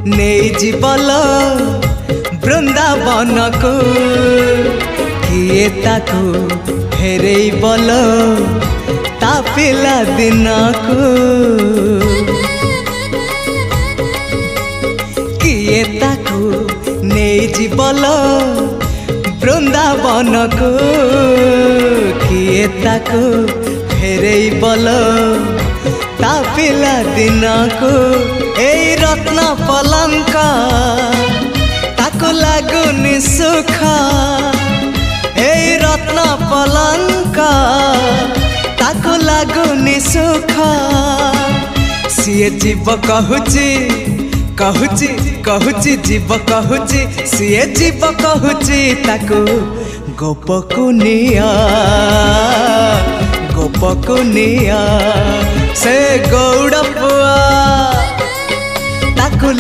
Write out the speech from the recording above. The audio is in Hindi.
नहीं जीवल वृंदावन को किए ताको फेरे बल ता पिला दिन को किए ताको नहीं जीवल वृंदावन को किए ताको फेरे बल ता पिला दिन को ए रत्न पलंक ताको लागुनी सुख ए रत्न पलंक ताको लागुनी सुख सीए जीव कहूची कहूची कहूची जीव कहूची सीए जीव कहूची ताको गोपकुनिया गोपकुनिया से गौड़ पुआ ताको